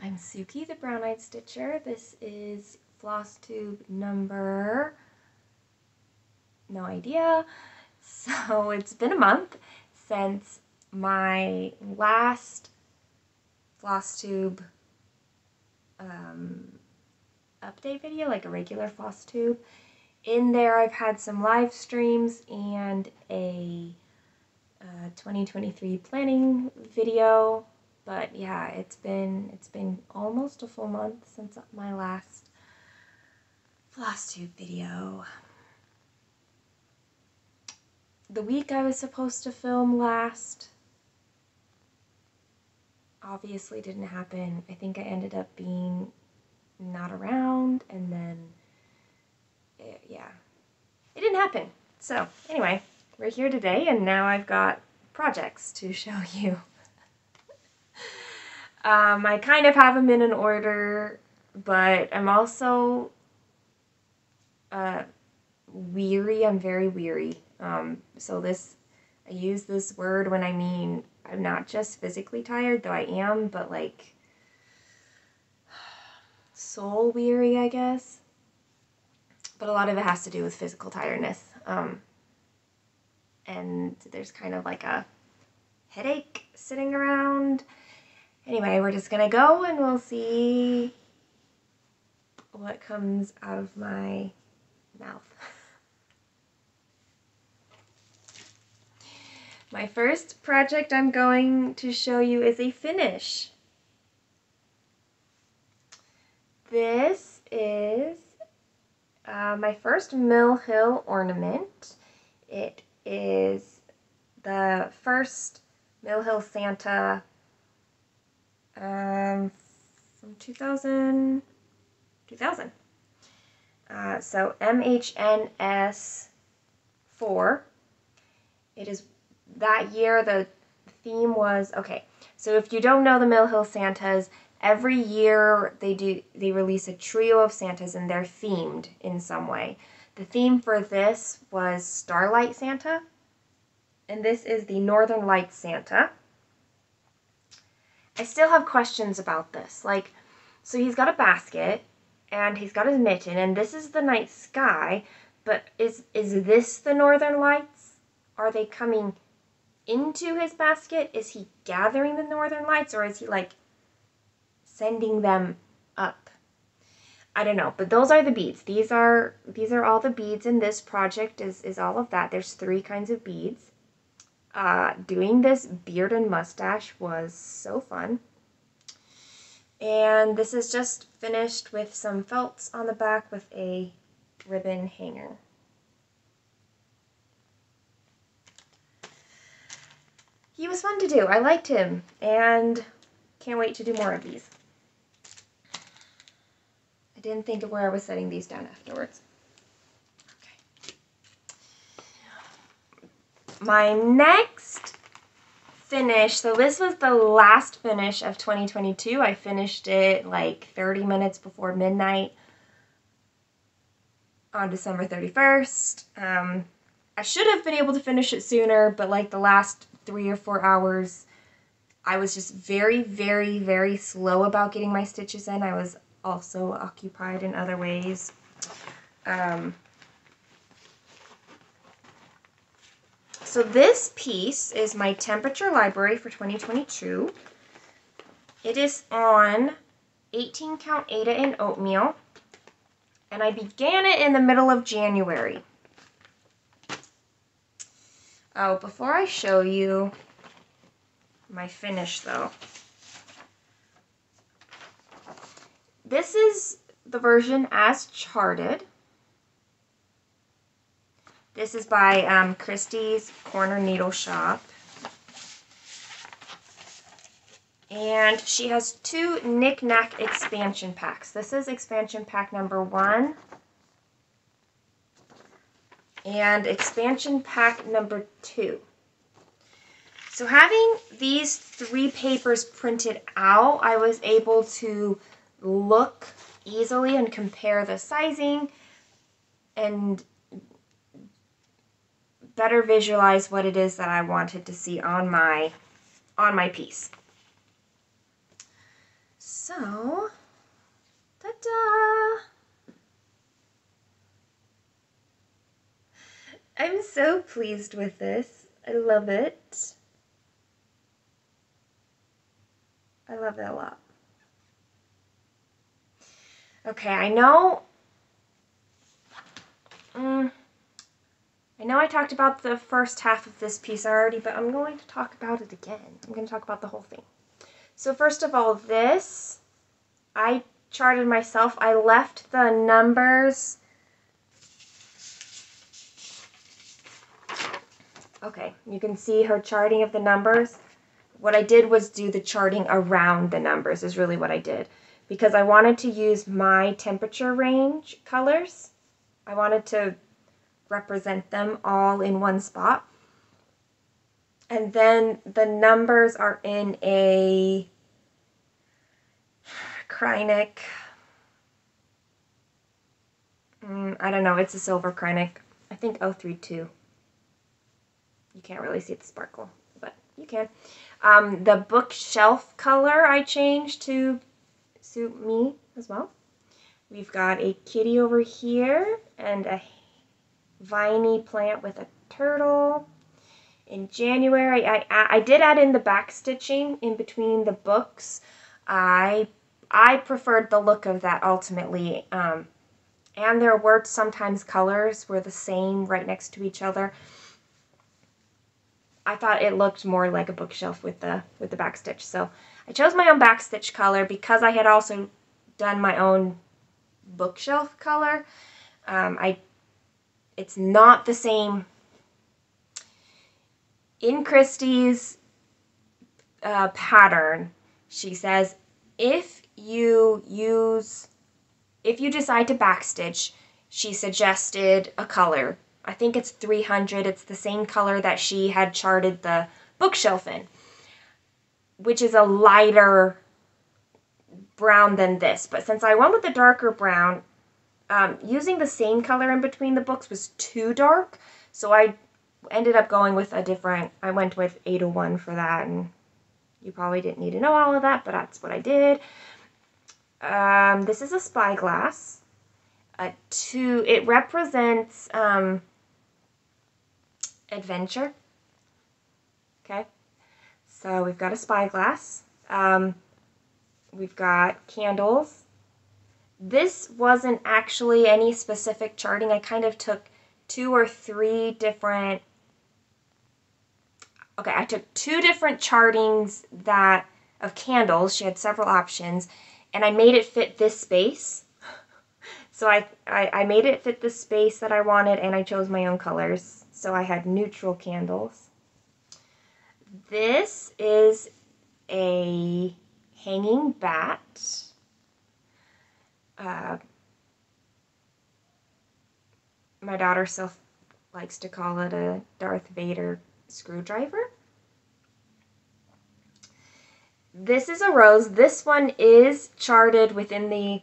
I'm Suki, the Brown-Eyed Stitcher. This is floss tube number, no idea. So it's been a month since my last floss tube update video, like a regular floss tube. In there I've had some live streams and a 2023 planning video. But yeah, it's been almost a full month since my last floss tube video. The week I was supposed to film last obviously didn't happen. I think I ended up being not around, and then it didn't happen. So anyway, we're here today, and now I've got projects to show you. I kind of have them in an order, but I'm also weary. I'm very weary. So I use this word when I mean I'm not just physically tired, though I am, but like soul weary, I guess. But a lot of it has to do with physical tiredness. And there's kind of like a headache sitting around. Anyway, we're just gonna go and we'll see what comes out of my mouth. My first project I'm going to show you is a finish. This is my first Mill Hill ornament. It is the first Mill Hill Santa from 2000. So MHNS 4. It is that year. The theme was, okay, so if you don't know the Mill Hill Santas, every year they release a trio of Santas and they're themed in some way. The theme for this was Starlight Santa, and this is the Northern Lights Santa. I still have questions about this. Like, so he's got a basket and he's got his mitten, and this is the night sky, but is this the Northern Lights? Are they coming into his basket? Is he gathering the Northern Lights, or is he like sending them up? I don't know, but those are the beads. These are all the beads in this project, is all of that. There's 3 kinds of beads. Doing this beard and mustache was so fun. And this is just finished with some felts on the back with a ribbon hanger. He was fun to do. I liked him, and can't wait to do more of these. I didn't think of where I was setting these down afterwards. Okay. My next finish, so this was the last finish of 2022. I finished it like 30 minutes before midnight on December 31st. I should have been able to finish it sooner, but like the last 3 or 4 hours, I was just very, very, very slow about getting my stitches in. I was also occupied in other ways. So this piece is my temperature library for 2022. It is on 18 count Aida and oatmeal, and I began it in the middle of January. Oh, before I show you my finish though, this is the version as charted. This is by Christie's Corner Needle Shop. And she has 2 knick-knack expansion packs. This is expansion pack number 1. And expansion pack number 2. So having these 3 papers printed out, I was able to look easily and compare the sizing and better visualize what it is that I wanted to see on my piece. So, ta-da! I'm so pleased with this. I love it. I love it a lot. Okay, I know I talked about the first half of this piece already, but I'm going to talk about it again. I'm going to talk about the whole thing. So first of all, this, I charted myself. I left the numbers. Okay, you can see her charting of the numbers. What I did was do the charting around the numbers is really what I did. Because I wanted to use my temperature range colors. I wanted to represent them all in one spot. And then the numbers are in a Kreinik. I don't know, it's a silver Kreinik. I think 032. You can't really see the sparkle, but you can. The bookshelf color I changed to suit me as well. We've got a kitty over here and a viney plant with a turtle. In January, I did add in the back stitching in between the books. I preferred the look of that ultimately, and there were sometimes colors were the same right next to each other. I thought it looked more like a bookshelf with the back stitch, so I chose my own back stitch color because I had also done my own bookshelf color. It's not the same. In Christie's pattern, she says if you decide to backstitch, she suggested a color. I think it's 300. It's the same color that she had charted the bookshelf in, which is a lighter brown than this. But since I went with the darker brown, using the same color in between the books was too dark, so I ended up going with a different, I went with 801 for that, and you probably didn't need to know all of that, but that's what I did. This is a spyglass. It represents adventure. Okay, so we've got a spyglass. We've got candles. This wasn't actually any specific charting. I kind of took two or three different, I took two different chartings of candles. She had several options, and I made it fit this space. So I made it fit the space that I wanted, and I chose my own colors. So I had neutral candles. This is a hanging bat. My daughter still likes to call it a Darth Vader screwdriver. This is a rose. This one is charted within the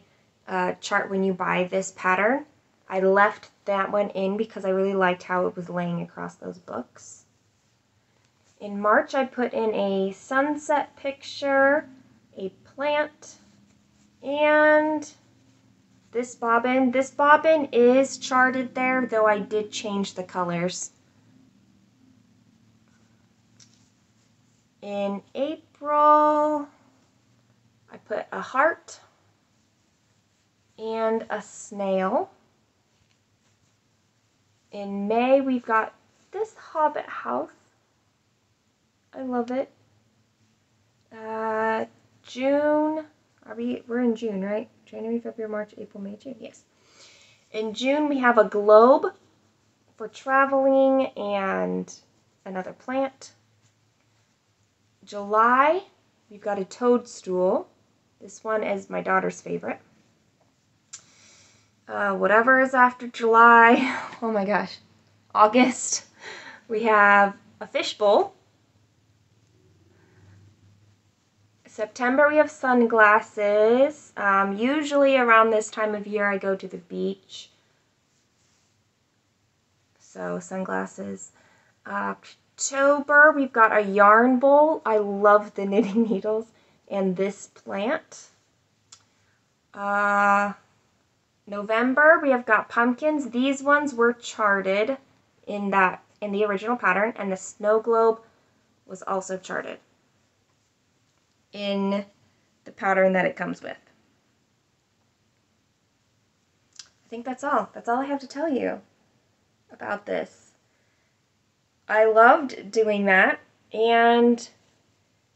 chart when you buy this pattern. I left that one in because I really liked how it was laying across those books. In March, I put in a sunset picture, a plant, and this bobbin. This bobbin is charted there, though I did change the colors. In April, I put a heart and a snail. In May, we've got this Hobbit house. I love it. June, we're in June, right? January, February, March, April, May, June, yes. In June, we have a globe for traveling and another plant. July, we've got a toadstool. This one is my daughter's favorite. Whatever is after July, oh my gosh. August, we have a fishbowl. September, we have sunglasses. Usually around this time of year, I go to the beach. So sunglasses. October, we've got a yarn bowl. I love the knitting needles and this plant. November, we have got pumpkins. These ones were charted in the original pattern, and the snow globe was also charted in the pattern that it comes with. I think that's all. That's all I have to tell you about this. I loved doing that, and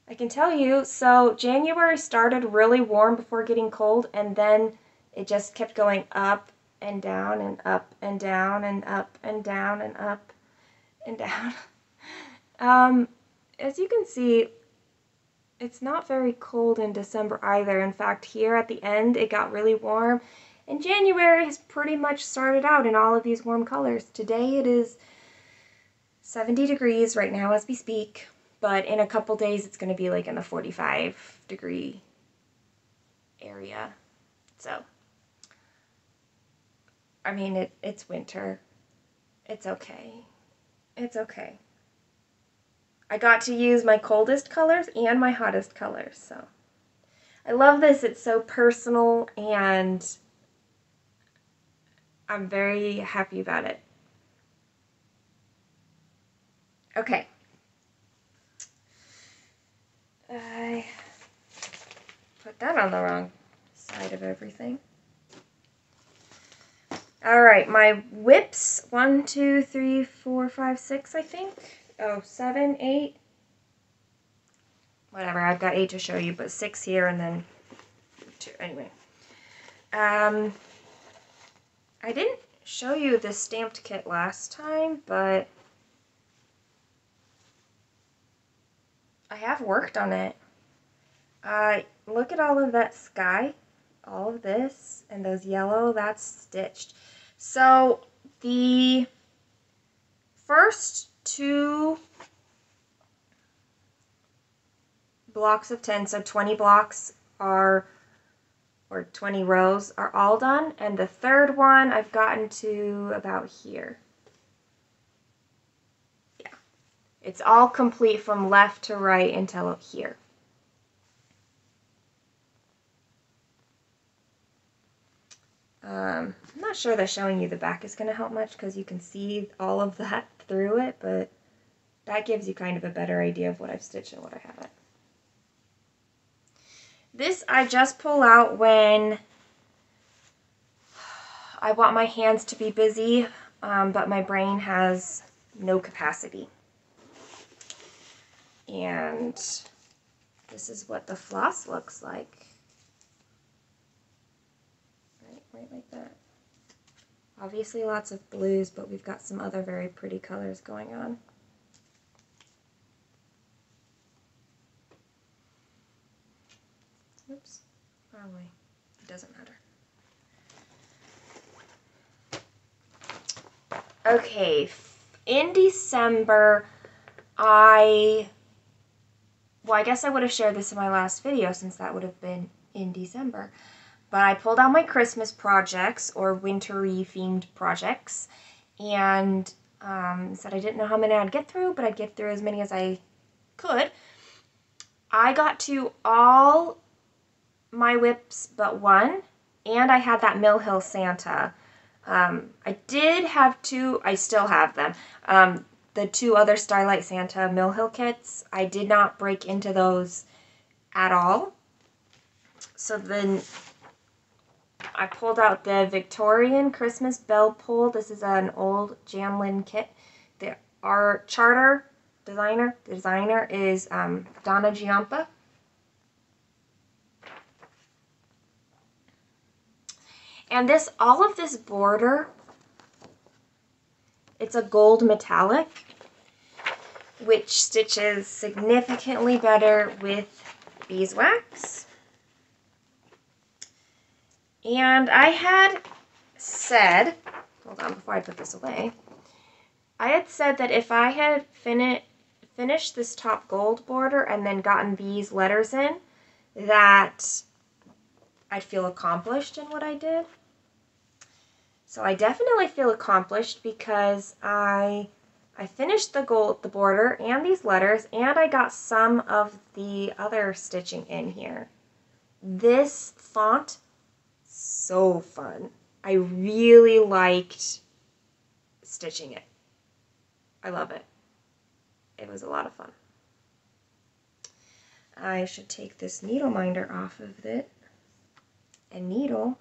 I can tell you, so January started really warm before getting cold, and then it just kept going up and down and up and down and up and down and up and down. As you can see, it's not very cold in December either. In fact, here at the end, it got really warm. And January has pretty much started out in all of these warm colors. Today it is 70 degrees right now as we speak, but in a couple days it's going to be like in the 45-degree area. So, I mean, it's winter. It's okay. It's okay. I got to use my coldest colors and my hottest colors, so. I love this. It's so personal, and I'm very happy about it. Okay. I put that on the wrong side of everything. Alright, my whips, 1, 2, 3, 4, 5, 6, I think. Oh, 7, 8. Whatever, I've got 8 to show you, but 6 here and then 2. Anyway. I didn't show you this stamped kit last time, but I have worked on it. Look at all of that sky, all of this, and those yellow, that's stitched. So the first 2 blocks of 10, so 20 blocks are, or 20 rows are all done, and the third one I've gotten to about here. Yeah, it's all complete from left to right until here. I'm not sure that showing you the back is going to help much because you can see all of that through it, but that gives you kind of a better idea of what I've stitched and what I haven't. This I just pull out when I want my hands to be busy, but my brain has no capacity. And this is what the floss looks like. Right like that. Obviously lots of blues, but we've got some other very pretty colors going on. Oops, wrong way. It doesn't matter. Okay, in December, I guess I would have shared this in my last video since that would have been in December. But I pulled out my Christmas projects, or wintry themed projects, and said I didn't know how many I'd get through, but I'd get through as many as I could. I got to all my whips but one, and I had that Mill Hill Santa. I did have 2, I still have them, the 2 other Starlight Santa Mill Hill kits. I did not break into those at all. So then I pulled out the Victorian Christmas Bell Pull. This is an old Jamlin kit. Our charter designer, the designer is Donna Giampa. And all of this border, it's a gold metallic, which stitches significantly better with beeswax. And I had said, hold on before I put this away, I had said that if I had finished this top gold border and then gotten these letters in, that I'd feel accomplished in what I did. So I definitely feel accomplished because I finished the border and these letters, and I got some of the other stitching in here. This font so fun. I really liked stitching it. I love it. It was a lot of fun. I should take this needle minder off of it and needle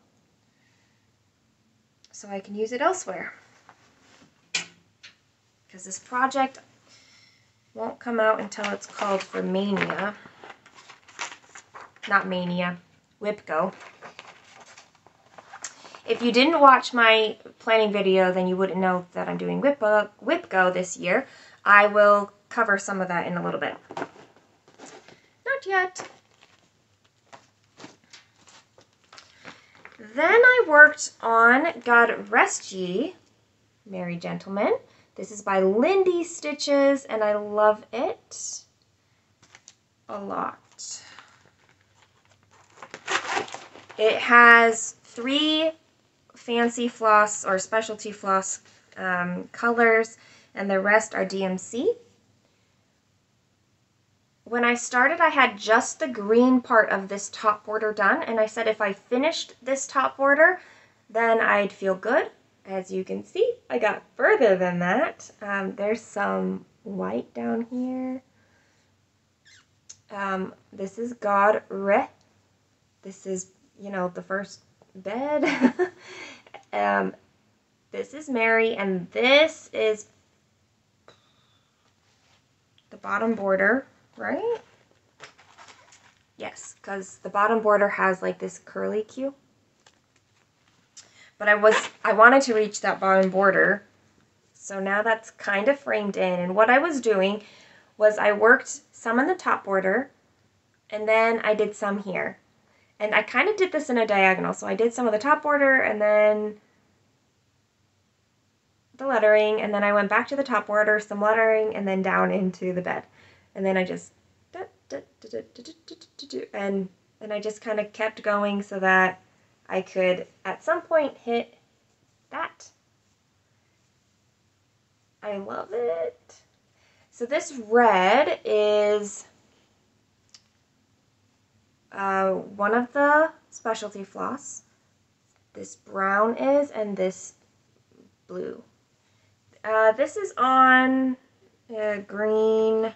so I can use it elsewhere. Because this project won't come out until it's called for Mania. Not Mania, WIPGO. If you didn't watch my planning video, then you wouldn't know that I'm doing WIPGO this year. I will cover some of that in a little bit. Not yet. Then I worked on God Rest Ye, Merry Gentlemen. This is by Lindy Stitches, and I love it a lot. It has 3 fancy floss or specialty floss colors, and the rest are DMC. When I started, I had just the green part of this top border done, and I said if I finished this top border, then I'd feel good. As you can see, I got further than that. There's some white down here. This is God Re. This is, you know, the first bed. This is Mary, and this is the bottom border, right? Yes, because the bottom border has like this curly Q. But I wanted to reach that bottom border, so now that's kind of framed in. And what I was doing was I worked some on the top border, and then I did some here. And I kind of did this in a diagonal, so I did some of the top border, and then the lettering, and then I went back to the top border, some lettering, and then down into the bed. And then I just, and I just kind of kept going so that I could, at some point, hit that. I love it. So this red is one of the specialty floss. This brown is, and this blue. This is on green. I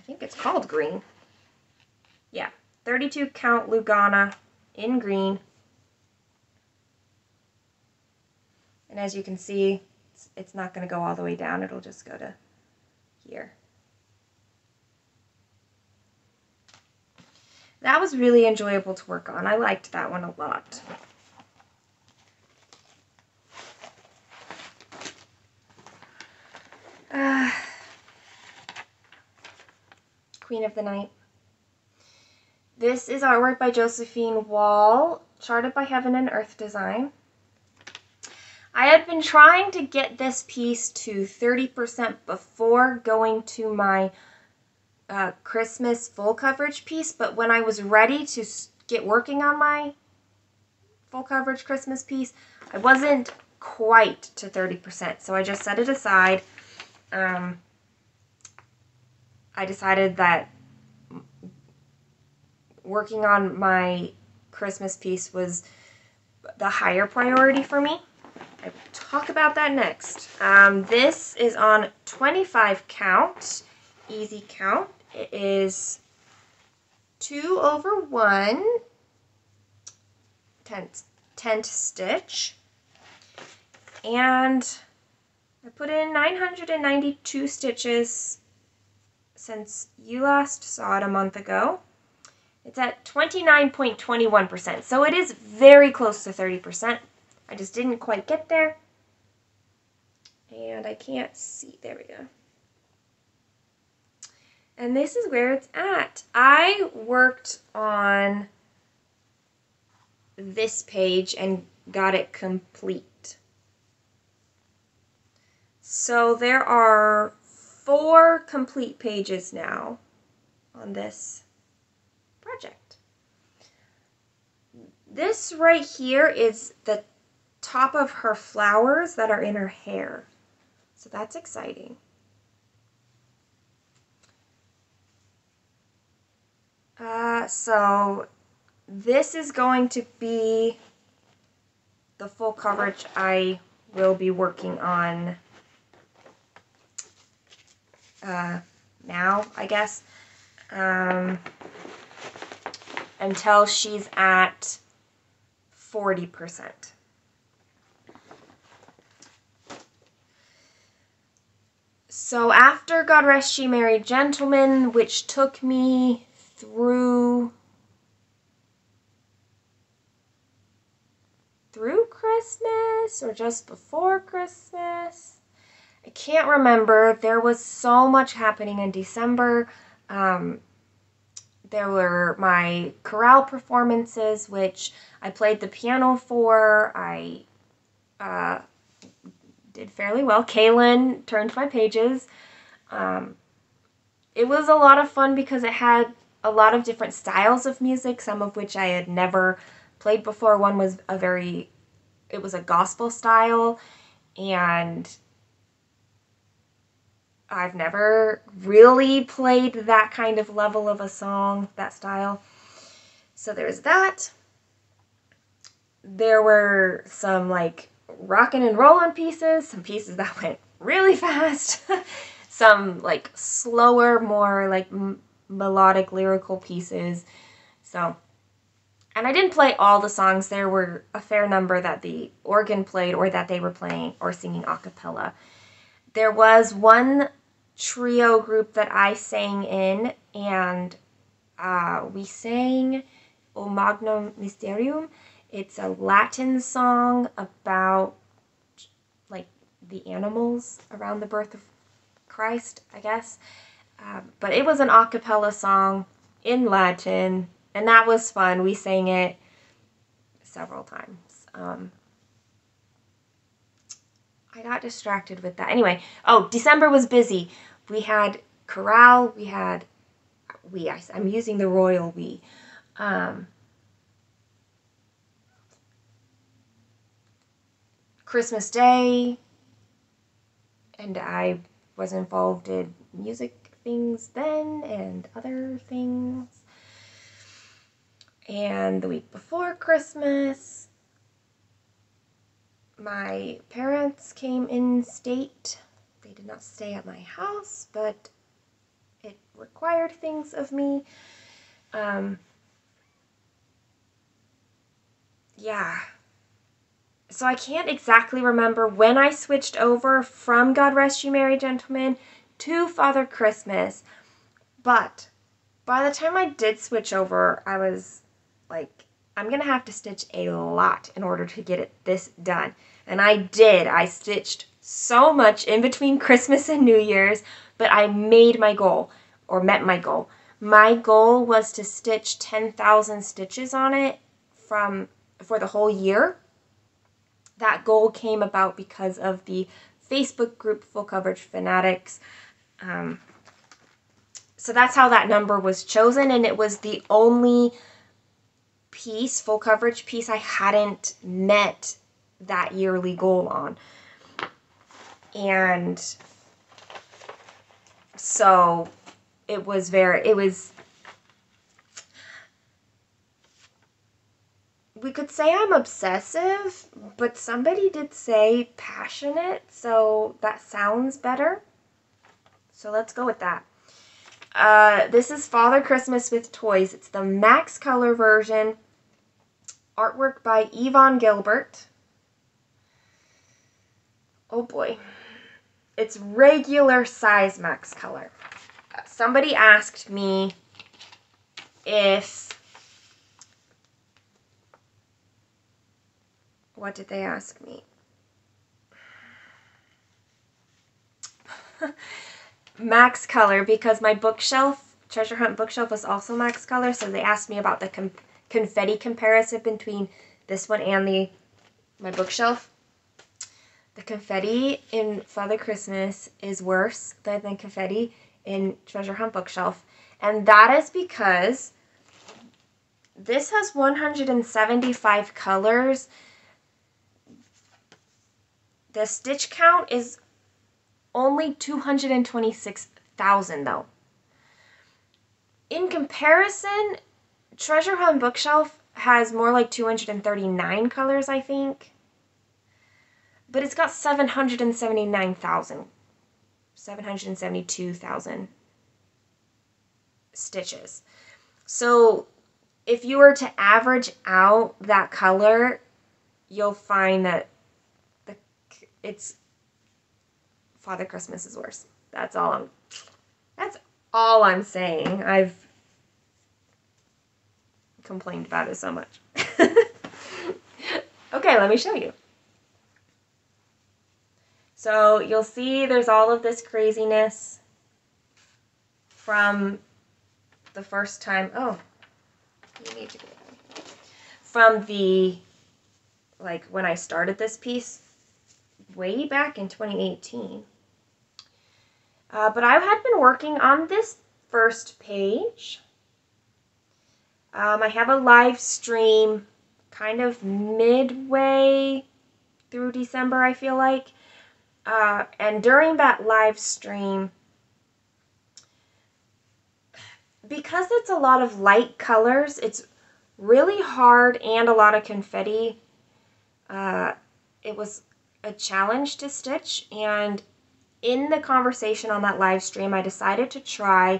think it's called green. Yeah, 32 count Lugana in green. And as you can see, it's not going to go all the way down. It'll just go to here. That was really enjoyable to work on. I liked that one a lot. Queen of the Night. This is artwork by Josephine Wall, charted by Heaven and Earth Design. I had been trying to get this piece to 30% before going to my Christmas full coverage piece, but when I was ready to get working on my full coverage Christmas piece, I wasn't quite to 30%, so I just set it aside. I decided that working on my Christmas piece was the higher priority for me. I will talk about that next. This is on 25 count, easy count. It is 2/1 tent stitch, and I put in 992 stitches since you last saw it a month ago. It's at 29.21%, so it is very close to 30%. I just didn't quite get there, and I can't see. There we go. And this is where it's at. I worked on this page and got it complete. So there are 4 complete pages now on this project. This right here is the top of her flowers that are in her hair. So that's exciting. So this is going to be the full coverage I will be working on now, I guess, until she's at 40%. So after God Rest Ye Merry Gentlemen, which took me through Christmas or just before Christmas, I can't remember. There was so much happening in December. There were my chorale performances, which I played the piano for. I did fairly well. Kaylin turned my pages. It was a lot of fun because it had a lot of different styles of music, some of which I had never played before. One was it was a gospel style, and I've never really played that kind of level of a song, that style. So there's that. There were some like rockin' and rollin' pieces, some pieces that went really fast, some like slower, more like melodic lyrical pieces. So, and I didn't play all the songs. There were a fair number that the organ played or that they were playing or singing a cappella. There was one trio group that I sang in, and we sang O Magnum Mysterium. It's a Latin song about like the animals around the birth of Christ, I guess. But it was an a cappella song in Latin, and that was fun. We sang it several times. I got distracted with that. Anyway, December was busy. We had chorale, I'm using the royal we. Christmas Day, and I was involved in music things then and other things. And the week before Christmas, my parents came in state. They did not stay at my house, but it required things of me. Yeah. So I can't exactly remember when I switched over from God Rest You Merry Gentlemen to Father Christmas, but by the time I did switch over, I was like, I'm going to have to stitch a lot in order to get this done. And I did. I stitched so much in between Christmas and New Year's, but I made my goal, or met my goal. My goal was to stitch 10,000 stitches on it for the whole year. That goal came about because of the Facebook group Full Coverage Fanatics. So that's how that number was chosen, and it was the only full coverage piece I hadn't met that yearly goal on. And so it was we could say I'm obsessive, but somebody did say passionate, so that sounds better. So let's go with that. This is Father Christmas with Toys. It's the Max Color version. Artwork by Yvonne Gilbert. Oh boy. It's regular size Max Color. Somebody asked me what did they ask me? Max Color, because my bookshelf, Treasure Hunt bookshelf, was also Max Color, so they asked me about the confetti comparison between this one and my bookshelf. The confetti in Father Christmas is worse than the confetti in Treasure Hunt bookshelf, and that is because this has 175 colors. The stitch count is only 226,000 though. In comparison, Treasure Hunt bookshelf has more like 239 colors, I think. But it's got 772,000 stitches. So if you were to average out that color, you'll find that it's Father Christmas is worse. That's all I'm saying. I've complained about it so much. Okay, let me show you. So you'll see there's all of this craziness from the first time. Oh, you need to go down. From the, like, when I started this piece way back in 2018. But I had been working on this first page. I have a live stream kind of midway through December, I feel like. And during that live stream, because it's a lot of light colors, it's really hard and a lot of confetti. It was a challenge to stitch, and in the conversation on that live stream, I decided to try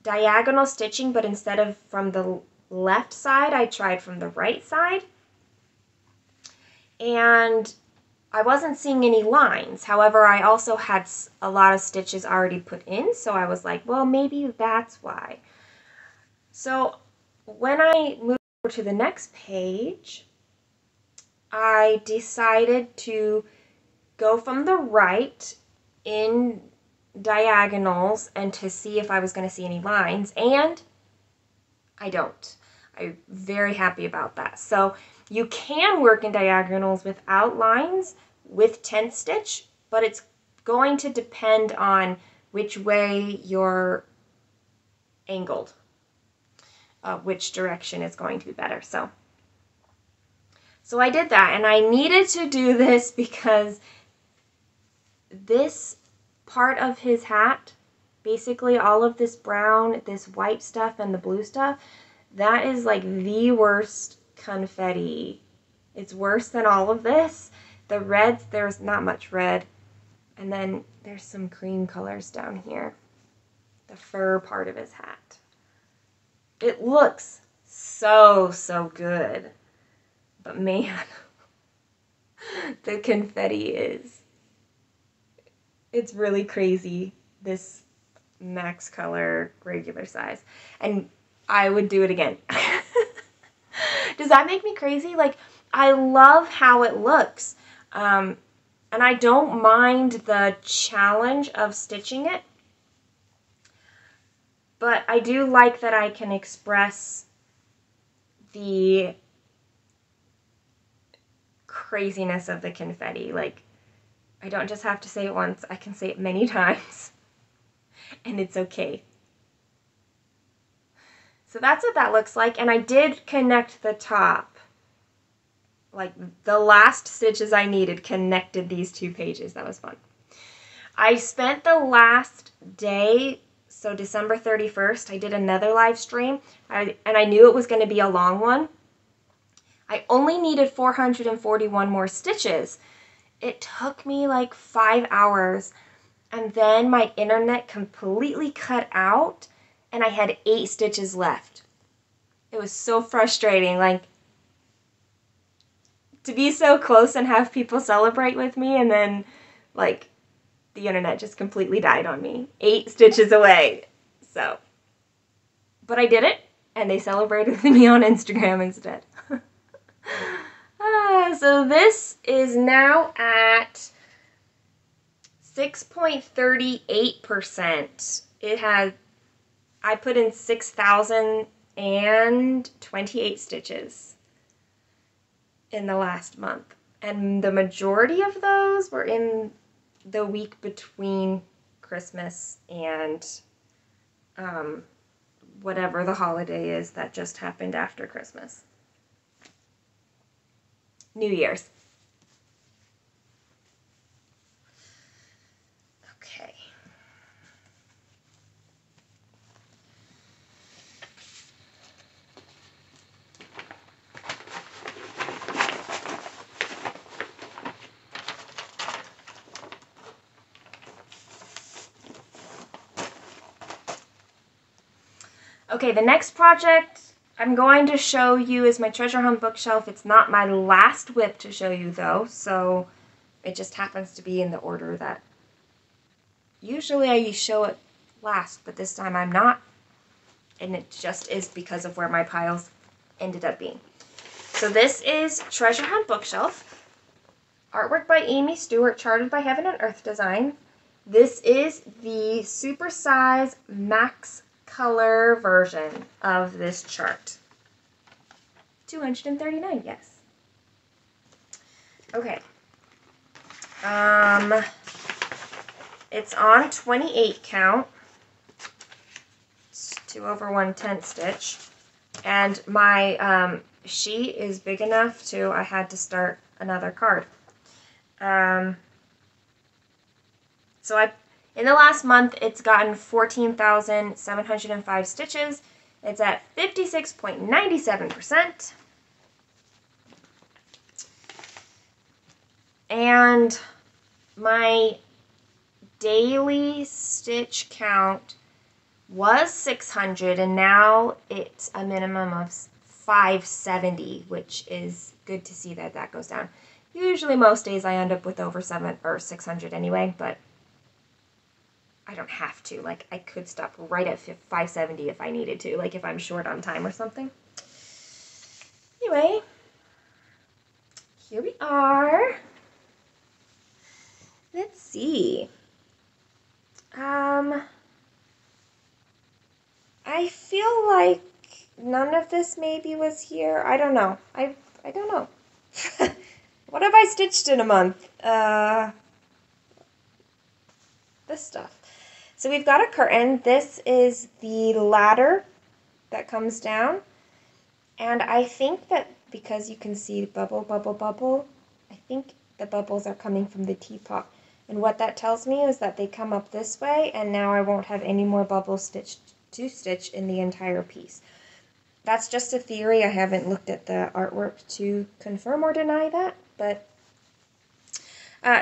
diagonal stitching, but instead of from the left side, I tried from the right side. And I wasn't seeing any lines. However, I also had a lot of stitches already put in, so I was like, well, maybe that's why. So when I moved over to the next page, I decided to go from the right in diagonals and to see if I was going to see any lines, and I don't. I'm very happy about that. So you can work in diagonals without lines with 10th stitch, but it's going to depend on which way you're angled, which direction is going to be better. So I did that, and I needed to do this because this part of his hat, basically all of this brown, this white stuff, and the blue stuff, that is like the worst confetti. It's worse than all of this. The reds, there's not much red. And then there's some cream colors down here. The fur part of his hat. It looks so, so good. But man, the confetti it's really crazy, this max color regular size. And I would do it again. Does that make me crazy? Like, I love how it looks. And I don't mind the challenge of stitching it. But I do like that I can express the craziness of the confetti. Like, I don't just have to say it once. I can say it many times. And it's okay. So that's what that looks like. And I did connect the top. Like, the last stitches I needed connected these two pages. That was fun. I spent the last day, so December 31st, I did another live stream. And I knew it was going to be a long one. I only needed 441 more stitches. It took me like 5 hours. And then my internet completely cut out. And I had 8 stitches left. It was so frustrating, like, to be so close and have people celebrate with me, and then, like, the internet just completely died on me. 8 stitches away. So, but I did it, and they celebrated with me on Instagram instead. So this is now at 6.38%. I put in 6,028 stitches in the last month. And the majority of those were in the week between Christmas and whatever the holiday is that just happened after Christmas. New Year's. Okay. Okay, the next project I'm going to show you is my treasure hunt bookshelf. It's not my last WIP to show you though, so it just happens to be in the order that usually I show it last, but this time I'm not. And it just is because of where my piles ended up being. So this is Treasure Hunt Bookshelf. Artwork by Amy Stewart, charted by Heaven and Earth Design. This is the supersize max color version of this chart. 239, yes. Okay. It's on 28 count. It's 2 over 1/10 stitch. And my sheet is big enough to, I had to start another card. So in the last month, it's gotten 14,705 stitches. It's at 56.97%. And my daily stitch count was 600, and now it's a minimum of 570, which is good to see that that goes down. Usually most days I end up with over 600 anyway, but I don't have to. Like, I could stop right at 570 if I needed to, like if I'm short on time or something. Anyway, here we are. Let's see. I feel like none of this maybe was here. I don't know. I don't know. What have I stitched in a month? This stuff. So we've got a curtain. This is the ladder that comes down. And I think that because you can see bubble, bubble, bubble, I think the bubbles are coming from the teapot. And what that tells me is that they come up this way, and now I won't have any more bubbles stitched to stitch in the entire piece. That's just a theory. I haven't looked at the artwork to confirm or deny that, but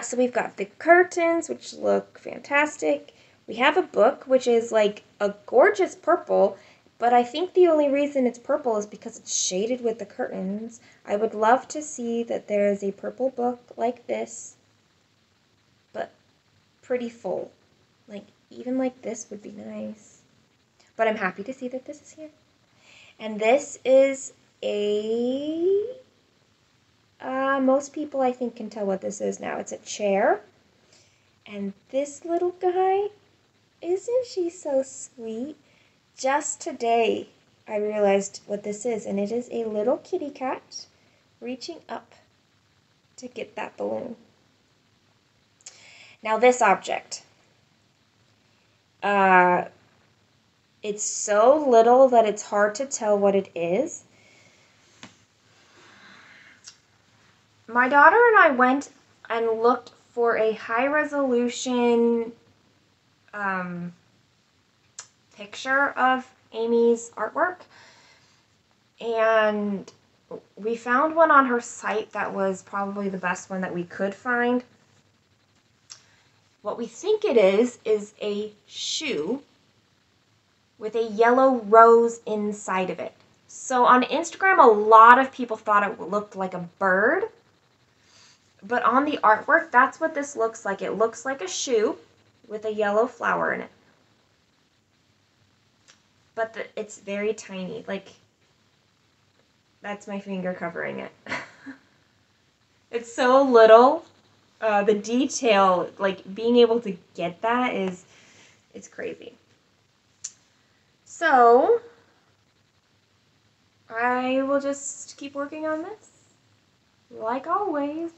so we've got the curtains, which look fantastic. We have a book, which is like a gorgeous purple, but I think the only reason it's purple is because it's shaded with the curtains. I would love to see that there is a purple book like this, but pretty full. Like, even like this would be nice. But I'm happy to see that this is here. And this is a... most people, I think, can tell what this is now. It's a chair. And this little guy, isn't she so sweet? Just today, I realized what this is. And it is a little kitty cat reaching up to get that balloon. Now this object. It's so little that it's hard to tell what it is. My daughter and I went and looked for a high-resolution picture of Amy's artwork, and we found one on her site that was probably the best one that we could find. What we think it is a shoe with a yellow rose inside of it. So on Instagram, a lot of people thought it looked like a bird. But on the artwork, that's what this looks like. It looks like a shoe with a yellow flower in it. But it's very tiny. Like, that's my finger covering it. It's so little. The detail, like, being able to get that it's crazy. So, I will just keep working on this, like always.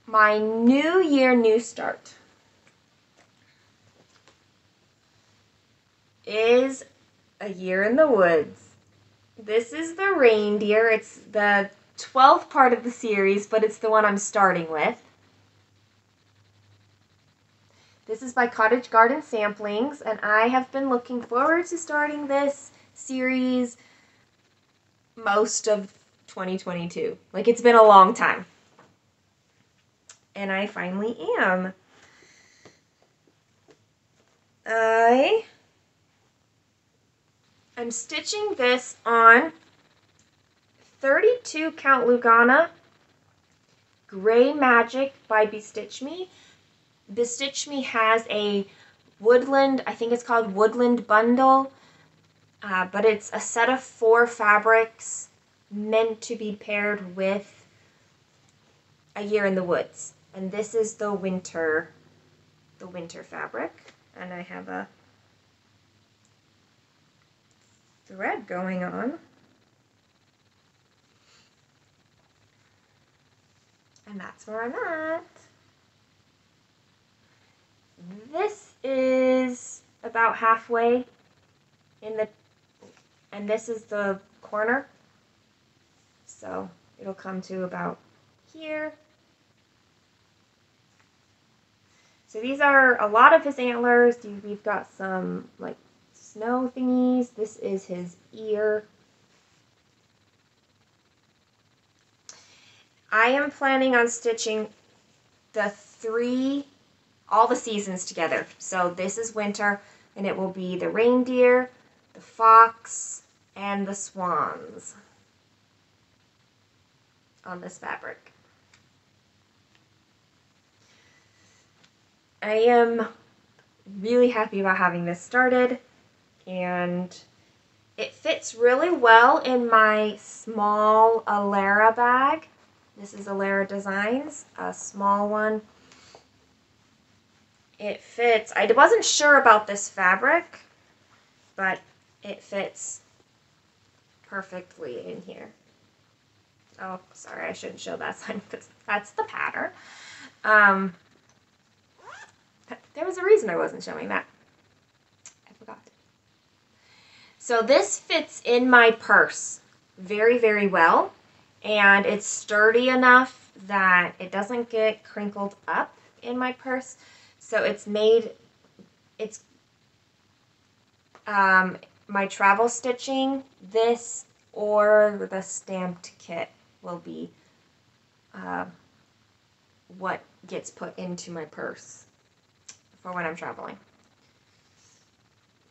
My new year, new start is A Year in the Woods. This is the reindeer. It's the 12th part of the series, but it's the one I'm starting with. This is by Cottage Garden Samplings, and I have been looking forward to starting this series most of 2022. Like, it's been a long time. And I finally am. I'm stitching this on 32 count Lugana Gray Magic by Bestitch Me. Bestitch Me has a woodland, I think it's called Woodland Bundle, but it's a set of 4 fabrics meant to be paired with A Year in the Woods. And this is the winter fabric. And I have a thread going on. And that's where I'm at. This is about halfway in the, and this is the corner. So it'll come to about here. So these are a lot of his antlers. We've got some like snow thingies. This is his ear. I am planning on stitching all the seasons together. So this is winter, and it will be the reindeer, the fox, and the swans on this fabric. I am really happy about having this started, and it fits really well in my small Alara bag. This is Alara Designs, a small one. It fits. I wasn't sure about this fabric, but it fits perfectly in here. Oh, sorry, I shouldn't show that sign because that's the pattern. There was a reason I wasn't showing that. I forgot. So this fits in my purse very, very well, and it's sturdy enough that it doesn't get crinkled up in my purse. So it's my travel stitching, this or the stamped kit will be what gets put into my purse for when I'm traveling.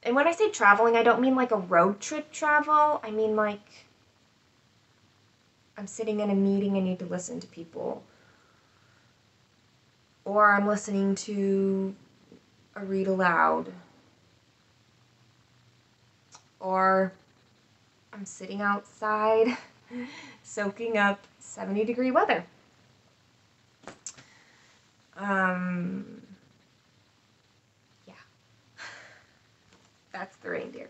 And when I say traveling, I don't mean like a road trip travel. I mean like I'm sitting in a meeting and need to listen to people. Or I'm listening to a read aloud. Or I'm sitting outside soaking up 70-degree weather. Yeah. That's the reindeer.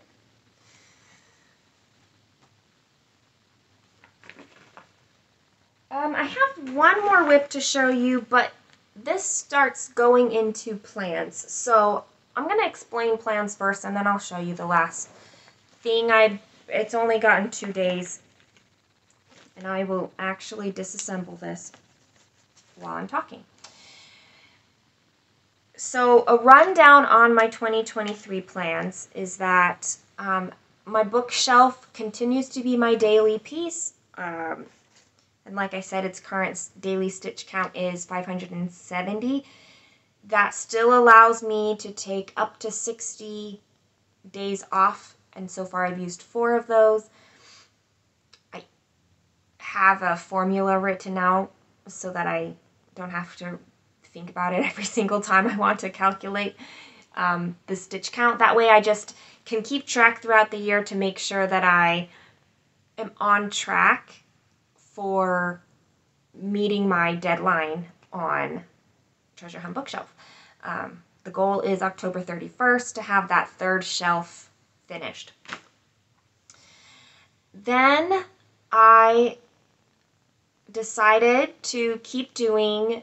I have one more WIP to show you, but this starts going into plans. So I'm going to explain plans first, and then I'll show you the last thing. It's only gotten 2 days, and I will actually disassemble this while I'm talking. So a rundown on my 2023 plans is that my bookshelf continues to be my daily piece. And like I said, its current daily stitch count is 570. That still allows me to take up to 60 days off, and so far I've used 4 of those. I have a formula written out so that I don't have to think about it every single time I want to calculate the stitch count. That way I just can keep track throughout the year to make sure that I am on track for meeting my deadline on Treasure Hunt Bookshelf. The goal is October 31st to have that 3rd shelf finished. Then I decided to keep doing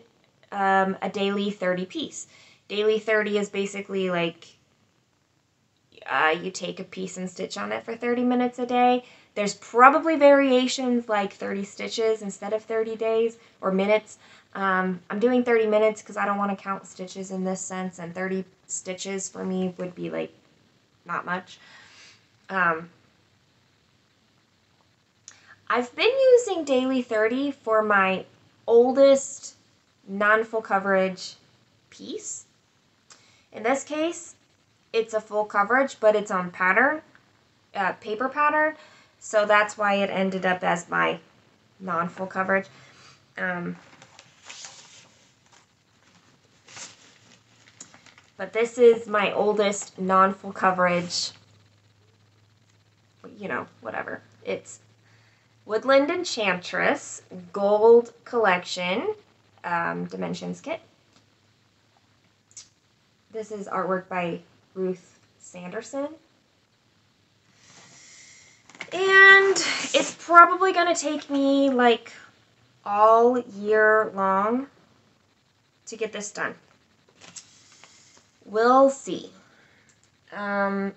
a daily 30 piece. Daily 30 is basically like you take a piece and stitch on it for 30 minutes a day. There's probably variations like 30 stitches instead of 30 days or minutes. I'm doing 30 minutes because I don't want to count stitches in this sense, and 30 stitches for me would be like not much. I've been using Daily 30 for my oldest non-full coverage piece. In this case, it's a full coverage, but it's on pattern, paper pattern, so that's why it ended up as my non-full coverage. But this is my oldest non-full coverage, you know, whatever. It's Woodland Enchantress Gold Collection Dimensions Kit. This is artwork by Ruth Sanderson. And it's probably going to take me like all year long to get this done. We'll see. But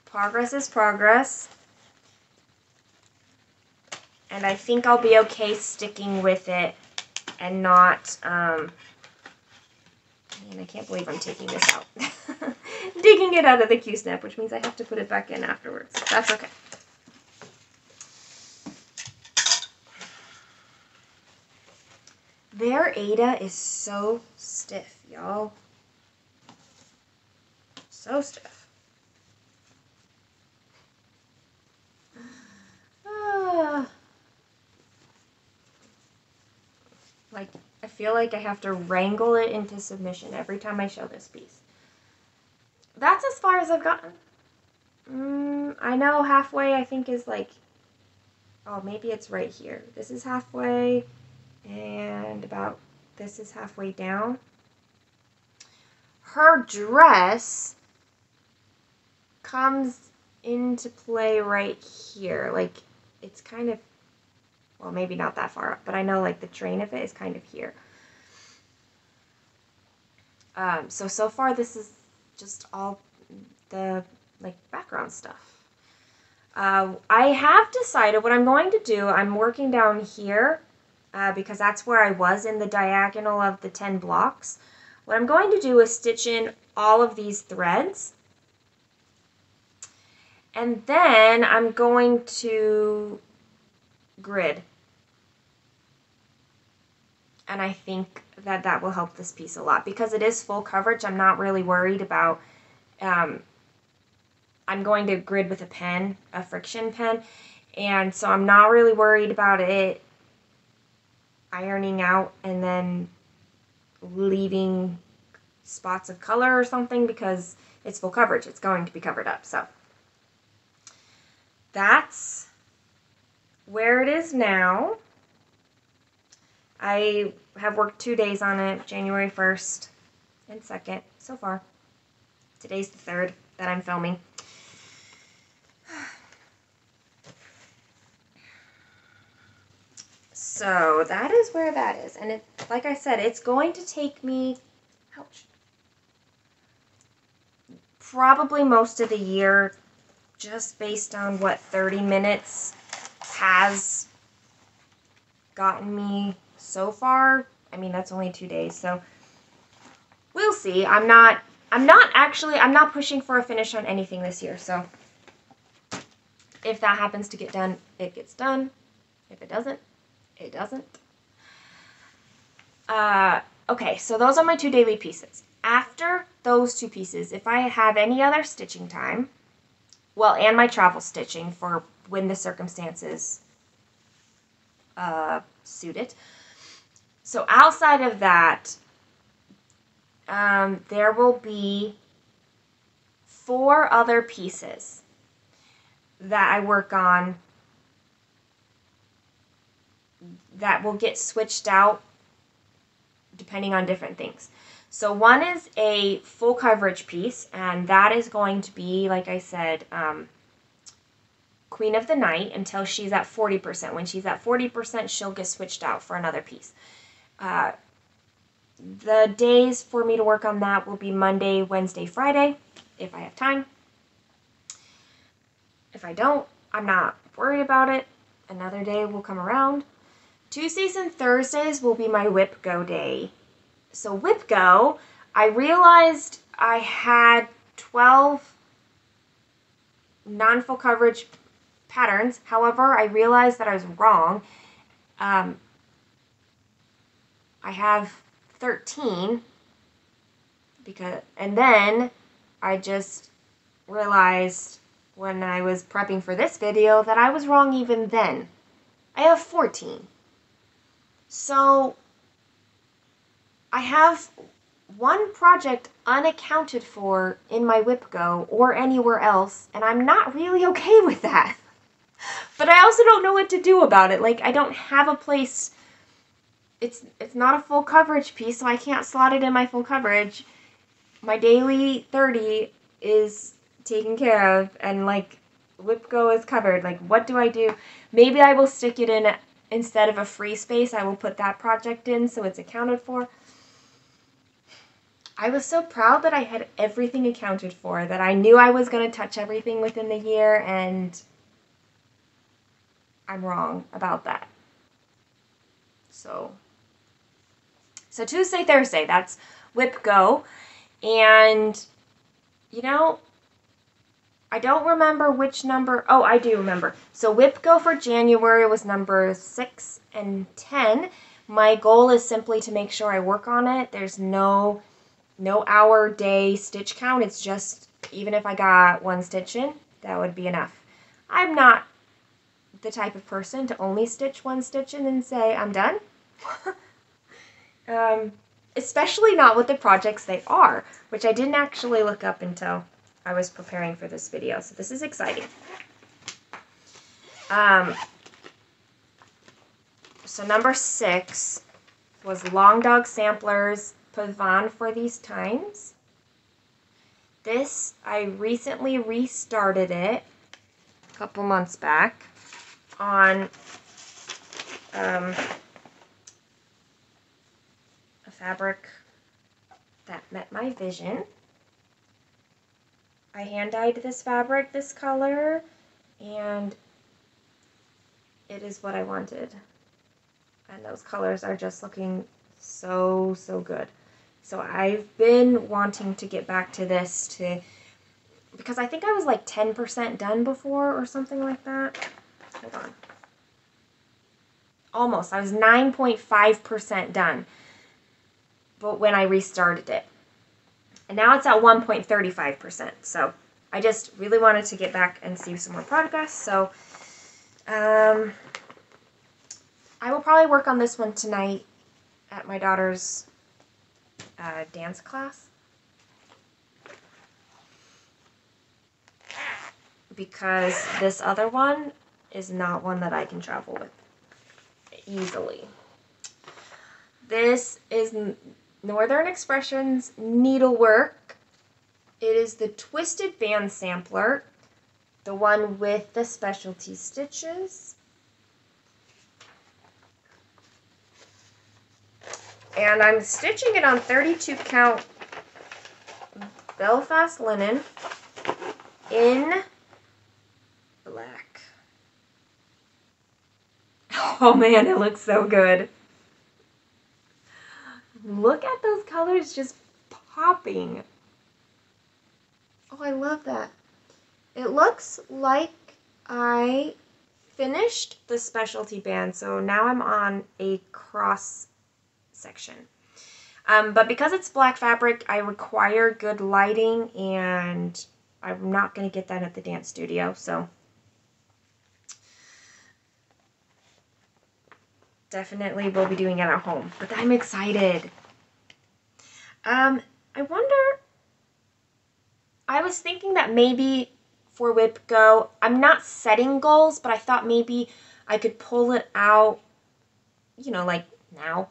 progress is progress. And I think I'll be okay sticking with it and not, man, I can't believe I'm taking this out. Digging it out of the Q-snap, which means I have to put it back in afterwards. That's okay. Their Ada is so stiff, y'all. So stiff. Like, I feel like I have to wrangle it into submission every time I show this piece. That's as far as I've gotten. I know halfway I think is like, oh, maybe it's right here. This is halfway, and about this is halfway down. Her dress comes into play right here. Like, it's kind of, well, maybe not that far up, but I know like the train of it is kind of here. So far this is just all the like background stuff. I have decided what I'm going to do. I'm working down here because that's where I was in the diagonal of the 10 blocks. What I'm going to do is stitch in all of these threads. And then I'm going to grid. And I think that that will help this piece a lot. Because it is full coverage, I'm not really worried about, I'm going to grid with a pen, a friction pen. And so I'm not really worried about it ironing out and then leaving spots of color or something, because it's full coverage. It's going to be covered up. So that's where it is now. I have worked 2 days on it, January 1st and 2nd so far. Today's the 3rd that I'm filming. So that is where that is. And it, like I said, it's going to take me, ouch, probably most of the year, just based on what 30 minutes has gotten me so far. I mean, that's only 2 days, so we'll see. I'm not pushing for a finish on anything this year, so if that happens to get done, it gets done. If it doesn't, it doesn't. Okay, so those are my 2 daily pieces. After those 2 pieces, if I have any other stitching time, well, and my travel stitching for when the circumstances suit it. So outside of that, there will be 4 other pieces that I work on that will get switched out depending on different things. So one is a full coverage piece, and that is going to be, like I said, Queen of the Night until she's at 40%. When she's at 40%, she'll get switched out for another piece. The days for me to work on that will be Monday, Wednesday, Friday, if I have time. If I don't, I'm not worried about it. Another day will come around. Tuesdays and Thursdays will be my Whip Go day. So Whip Go, I realized I had 12 non-full coverage patterns. However, I realized that I was wrong. I have 13 and then I just realized when I was prepping for this video that I was wrong even then. I have 14. So I have one project unaccounted for in my WhipGo or anywhere else, and I'm not really okay with that. But I also don't know what to do about it. Like, I don't have a place. It's not a full coverage piece, so I can't slot it in my full coverage. My daily 30 is taken care of, and like WhipGo is covered. Like, what do I do? Maybe I will stick it in instead of a free space. I will put that project in so it's accounted for. I was so proud that I had everything accounted for, that I knew I was going to touch everything within the year, and I'm wrong about that. So Tuesday, Thursday, that's WhipGo. And, you know, I don't remember which number. Oh, I do remember. So WhipGo for January was number 6 and 10. My goal is simply to make sure I work on it. There's no hour, day, stitch count. It's just, even if I got one stitch in, that would be enough. I'm not the type of person to only stitch one stitch in and say, I'm done. Especially not with the projects they are, which I didn't actually look up until I was preparing for this video. So this is exciting. So number 6 was Long Dog Samplers Pavon for These Times. This, I recently restarted it a couple months back on a fabric that met my vision. I hand dyed this fabric this color, and it is what I wanted. And those colors are just looking so, so good. So I've been wanting to get back to this because I think I was like 10% done before or something like that. Hold on. Almost. I was 9.5% done. But when I restarted it. And now it's at 1.35%. So I just really wanted to get back and see some more progress. So I will probably work on this one tonight at my daughter's dance class. Because this other one is not one that I can travel with easily. This is Northern Expressions Needlework. It is the Twisted Band Sampler, the one with the specialty stitches. And I'm stitching it on 32 count Belfast linen in black. Oh man, it looks so good. Look at those colors just popping. Oh, I love that. It looks like I finished the specialty band, so now I'm on a cross section. But because it's black fabric, I require good lighting, and I'm not going to get that at the dance studio, so definitely will be doing it at home. But I'm excited. I wonder, I was thinking that maybe for WhipGo, I'm not setting goals, but I thought maybe I could pull it out, you know, like now,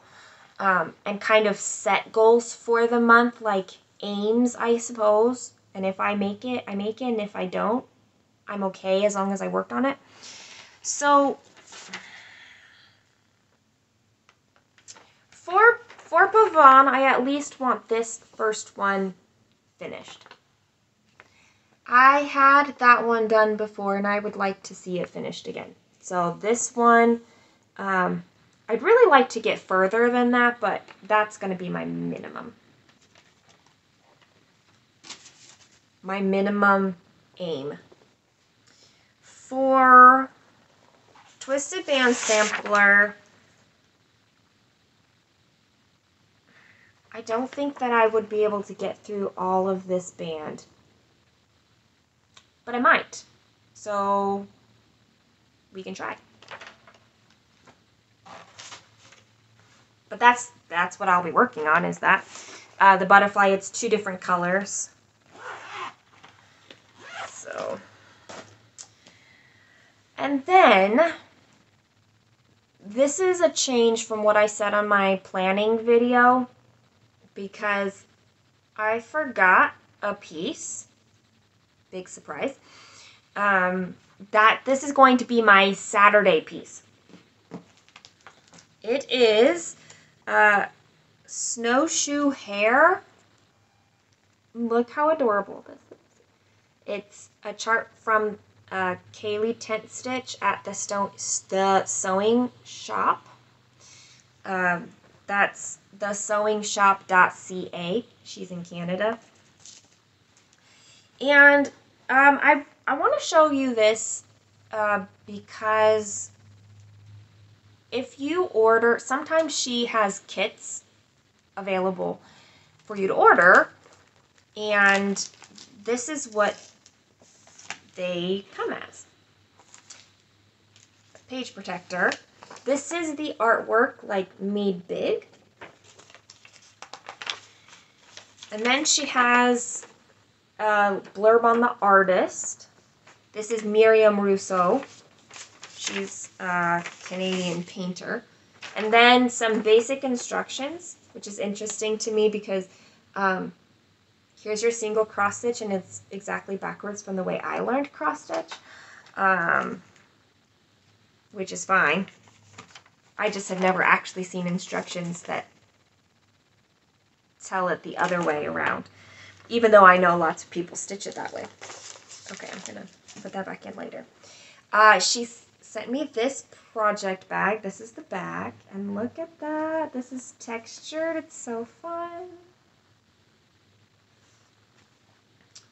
and kind of set goals for the month, like aims, I suppose. And if I make it, I make it, and if I don't, I'm okay as long as I worked on it. So for Pavon, I at least want this first one finished. I had that one done before, and I would like to see it finished again. So this one, I'd really like to get further than that, but that's going to be my minimum. My minimum aim. For Twisted Band Sampler, I don't think that I would be able to get through all of this band, but I might. So we can try. But that's what I'll be working on, is that. The butterfly, it's 2 different colors. So, and then this is a change from what I said on my planning video, because I forgot a piece. Big surprise. That this is going to be my Saturday piece. It is snowshoe hare. Look how adorable this is. It's a chart from Kaylee Tent Stitch at the sewing shop. That's thesewingshop.ca. She's in Canada. And I want to show you this because if you order, sometimes she has kits available for you to order, and this is what they come as. Page protector. This is the artwork, like, made big. And then she has a blurb on the artist. This is Miriam Rousseau. She's a Canadian painter. And then some basic instructions, which is interesting to me because here's your single cross stitch, and it's exactly backwards from the way I learned cross stitch, which is fine. I just have never actually seen instructions that tell it the other way around, even though I know lots of people stitch it that way. Okay, I'm going to put that back in later. She sent me this project bag. This is the bag, and look at that. This is textured. It's so fun.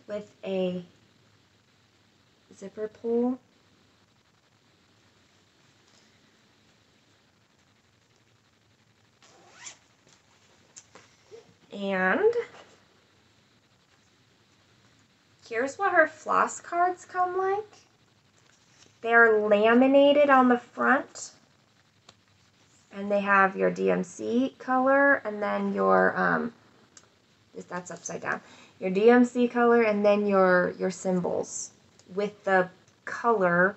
With a zipper pull. And here's what her floss cards come like. They're laminated on the front, and they have your DMC color, and then your, that's upside down, your DMC color, and then your symbols with the color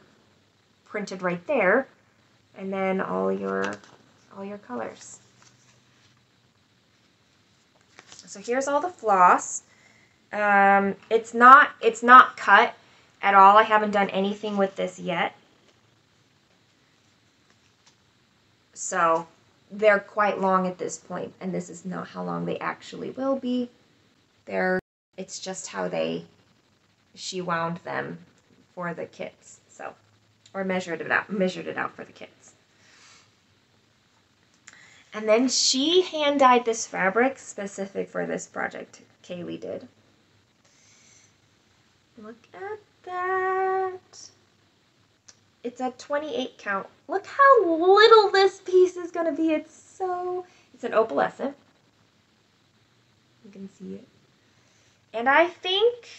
printed right there, and then all your colors. So here's all the floss. It's not cut at all. I haven't done anything with this yet. So they're quite long at this point, and this is not how long they actually will be. It's just how she wound them for the kits. So, or measured it out for the kits. And then she hand dyed this fabric specific for this project. Kaylee did. Look at that. It's a 28 count. Look how little this piece is going to be. It's an opalescent. You can see it. And I think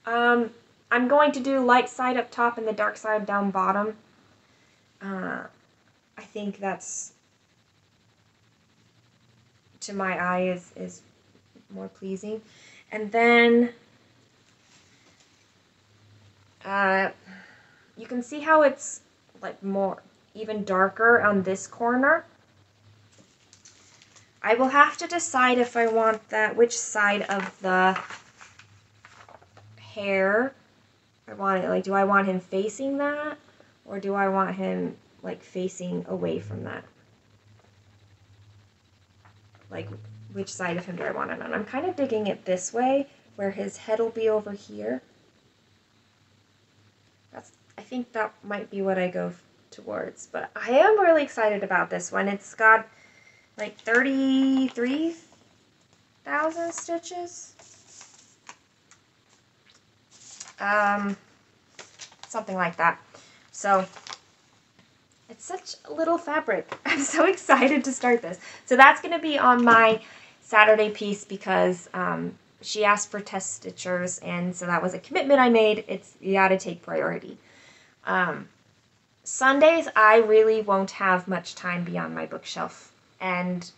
I'm going to do light side up top and the dark side down bottom. I think that's, to my eye, is more pleasing. And then you can see how it's like even darker on this corner. I will have to decide if I want which side of the hair I want it. Like, do I want him facing that, or do I want him like facing away from that? Like, which side of him do I want it on? I'm kind of digging it this way, where his head will be over here. I think that might be what I go towards, but I am really excited about this one. It's got like 33,000 stitches. Something like that. So It's such a little fabric. I'm so excited to start this. So that's going to be on my Saturday piece because she asked for test stitchers, and so that was a commitment I made. You got to take priority. Sundays, I really won't have much time beyond my bookshelf and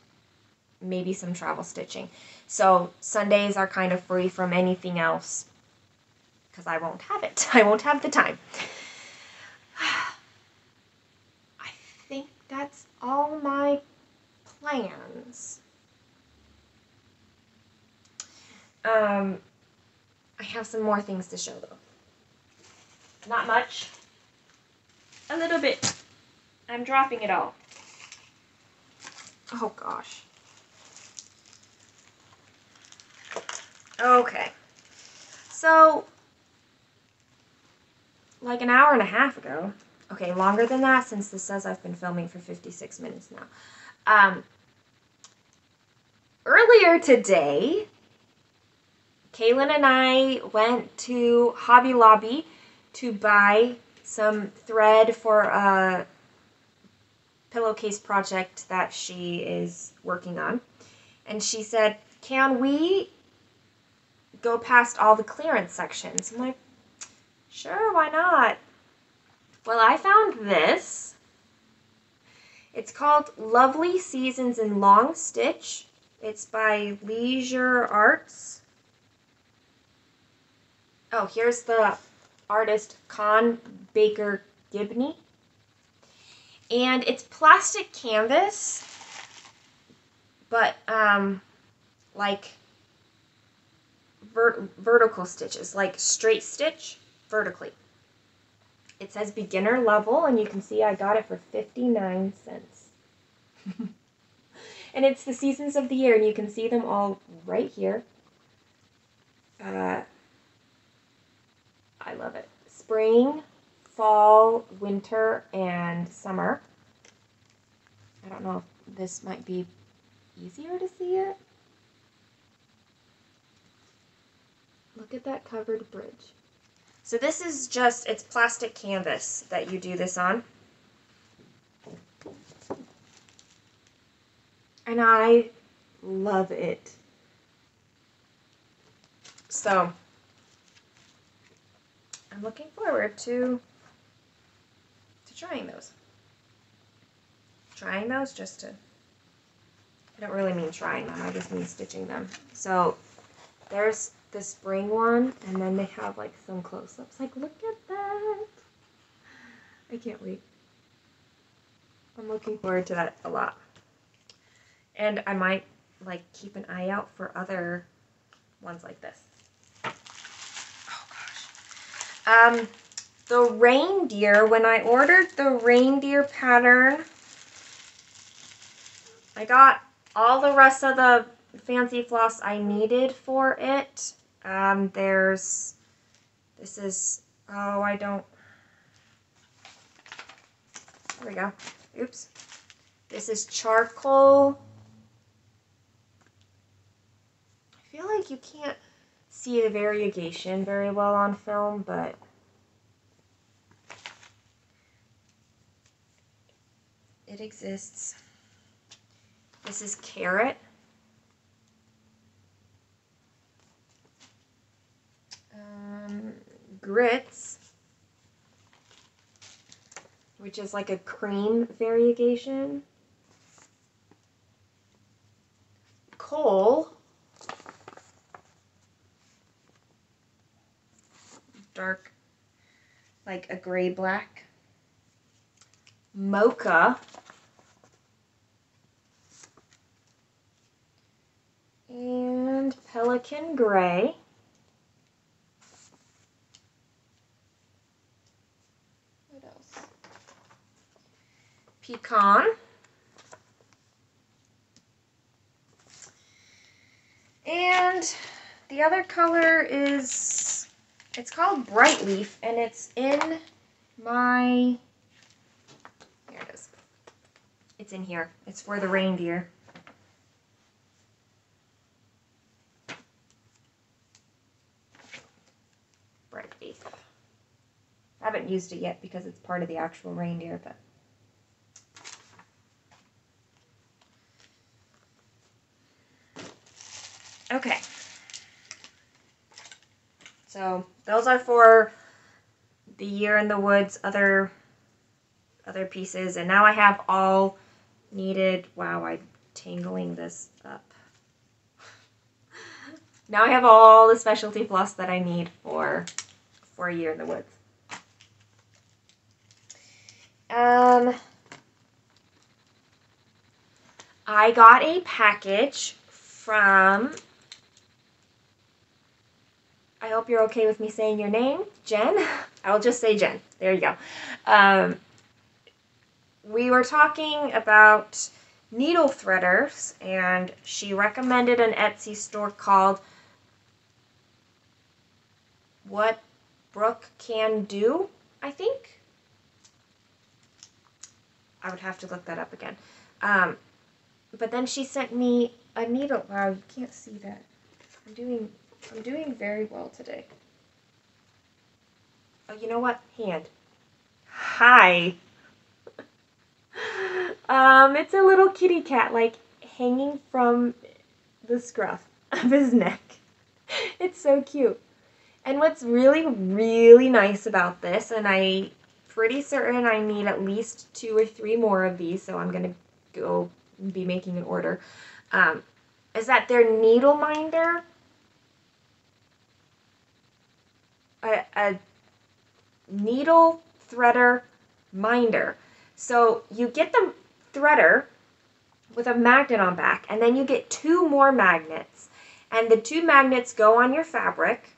maybe some travel stitching. So Sundays are kind of free from anything else because I won't have it. I won't have the time. I think that's all my plans. I have some more things to show though. Not much. A little bit. I'm dropping it all. Oh gosh. Okay. So, like an hour and a half ago, okay, longer than that since this says I've been filming for 56 minutes now. Earlier today, Kaylin and I went to Hobby Lobby to buy some thread for a pillowcase project that she is working on. And she said, can we go past all the clearance sections? I'm like, sure, why not? Well, I found this. It's called Lovely Seasons in Long Stitch. It's by Leisure Arts. Oh, here's the artist Con Baker Gibney. And it's plastic canvas, but like vertical stitches, like straight stitch vertically. It says beginner level, and you can see I got it for 59 cents. And it's the seasons of the year, and you can see them all right here. I love it. Spring, fall, winter, and summer. I don't know if this might be easier to see it. Look at that covered bridge. So this is just, it's plastic canvas that you do this on. And I love it. So, I'm looking forward to trying those. Trying those just to, I don't really mean trying them, I just mean stitching them. So, there's the spring one, and then they have like some close-ups. Like, look at that. I can't wait. I'm looking forward to that a lot. And I might like keep an eye out for other ones like this. Oh gosh. The reindeer, when I ordered the reindeer pattern, I got all the rest of the fancy floss I needed for it. This is, there we go. Oops. This is charcoal. I feel like you can't see the variegation very well on film, but it exists. This is carrot. Grits, which is like a cream variegation. Coal, dark, like a gray-black. Mocha. And pelican gray. What else? Pecan. And the other color is, it's called Bright Leaf, and it's in my, here it is. It's in here. It's for the reindeer. Bright Leaf. I haven't used it yet because it's part of the actual reindeer, but Okay. So those are for the Year in the Woods, other pieces. And now I have all needed. Wow, I'm tangling this up. Now I have all the specialty floss that I need for A Year in the Woods. I got a package from, I hope you're okay with me saying your name, Jen. I'll just say Jen. There you go. We were talking about needle threaders, and she recommended an Etsy store called What Brooke Can Do, I think. I would have to look that up again. But then she sent me a needle. Wow, you can't see that. I'm doing very well today. Oh, you know what? Hand. Hi. It's a little kitty cat, like, hanging from the scruff of his neck. It's so cute. And what's really, really nice about this, and I'm pretty certain I need at least 2 or 3 more of these, so I'm going to go be making an order, is that their needle minder, a needle threader minder. So you get the threader with a magnet on back, and then you get 2 more magnets, and the 2 magnets go on your fabric,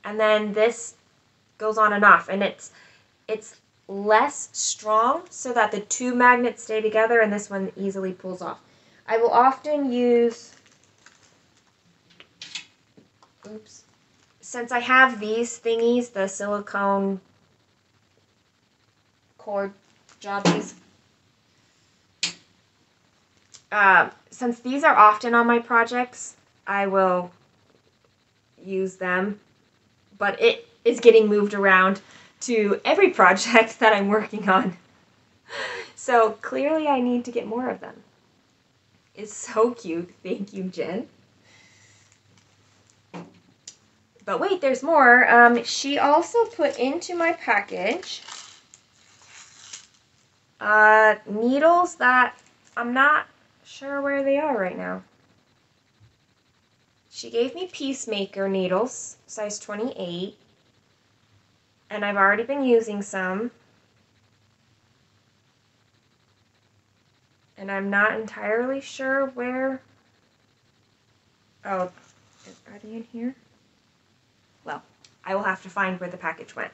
and then this goes on and off, and it's less strong so that the 2 magnets stay together, and this one easily pulls off. I will often use, since I have these thingies, the silicone cord jobbies, since these are often on my projects, I will use them, but it is getting moved around to every project that I'm working on. So clearly I need to get more of them. It's so cute. Thank you, Jen. But wait, there's more. She also put into my package needles that I'm not sure where they are right now. She gave me Peacemaker needles, size 28, and I've already been using some. And I'm not entirely sure where. Oh, are they in here? Well, I will have to find where the package went.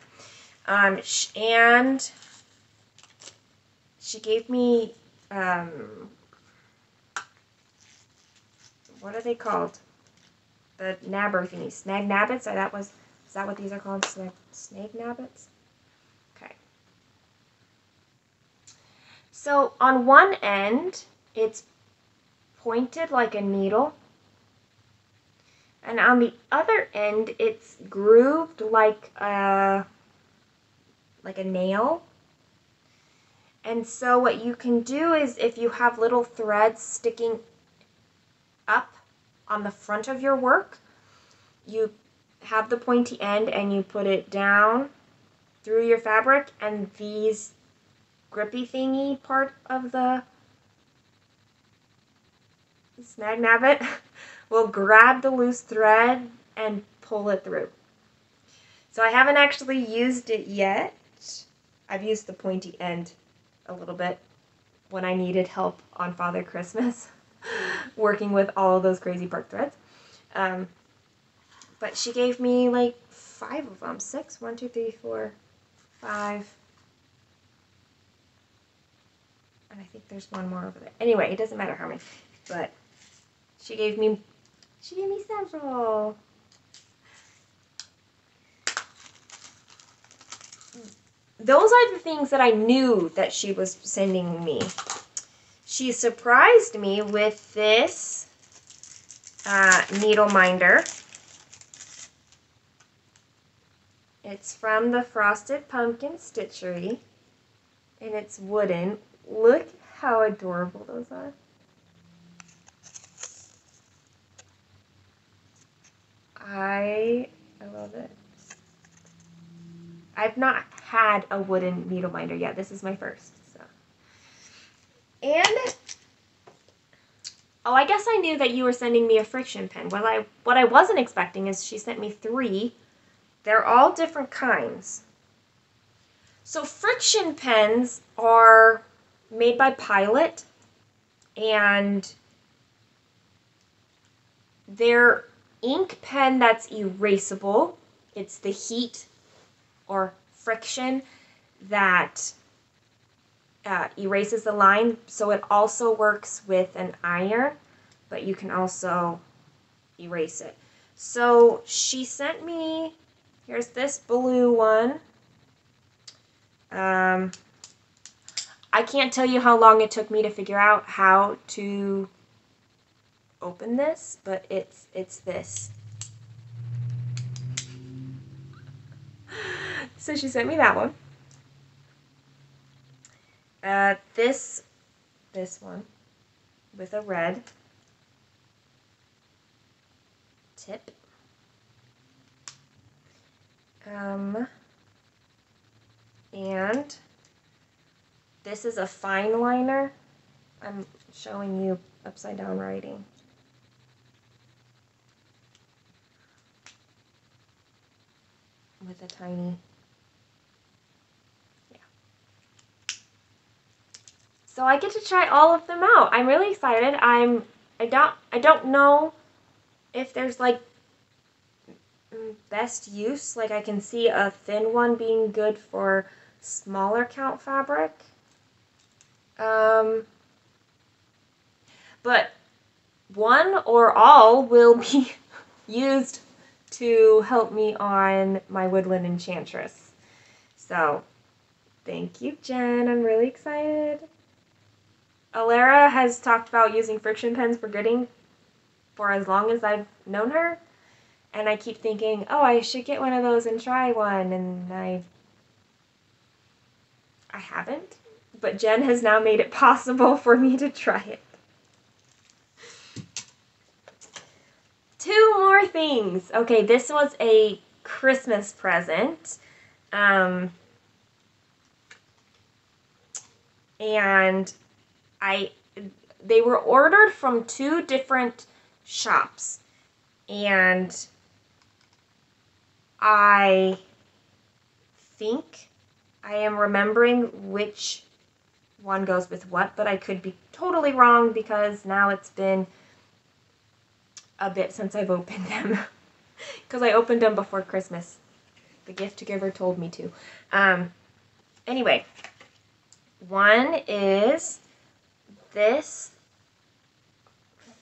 And she gave me, what are they called? The nabber thingies. Snag nabbits? Is that what these are called? Snag nabbits? Okay. So on one end, it's pointed like a needle. And on the other end, it's grooved like a nail. And so what you can do is, if you have little threads sticking up on the front of your work, you have the pointy end and you put it down through your fabric, and these grippy thingy part of the snag nabbit will grab the loose thread and pull it through. So I haven't actually used it yet. I've used the pointy end a little bit when I needed help on Father Christmas, working with all of those crazy park threads. But she gave me like 5 of them. 6? 1, 2, 3, 4, 5. And I think there's one more over there. Anyway, it doesn't matter how many. But she gave me several. Those are the things that I knew that she was sending me. She surprised me with this needle minder. It's from the Frosted Pumpkin Stitchery, and it's wooden. Look how adorable those are. I love it. I've not had a wooden needle minder yet. This is my first. So. And oh, I guess I knew that you were sending me a friction pen. What I wasn't expecting is she sent me 3. They're all different kinds. So friction pens are made by Pilot, and they're ink pen that's erasable. It's the heat or friction that erases the line. So it also works with an iron, but you can also erase it. So she sent me, here's this blue one. I can't tell you how long it took me to figure out how to open this, but it's this. So she sent me that one. This one with a red tip. And this is a fine liner. I'm showing you upside down writing. With a tiny, yeah. So I get to try all of them out. I'm really excited. I don't know if there's like best use. Like I can see a thin one being good for smaller count fabric. But one or all will be used to help me on my Woodland Enchantress. So, thank you, Jen. I'm really excited. Alara has talked about using friction pens for gridding for as long as I've known her. And I keep thinking, oh, I should get one of those and try one. And I haven't. But Jen has now made it possible for me to try it. 2 more things. Okay, this was a Christmas present. And they were ordered from 2 different shops. And I think I am remembering which one goes with what, but I could be totally wrong because now it's been a bit since I've opened them. Because I opened them before Christmas. The gift giver told me to. Anyway, one is this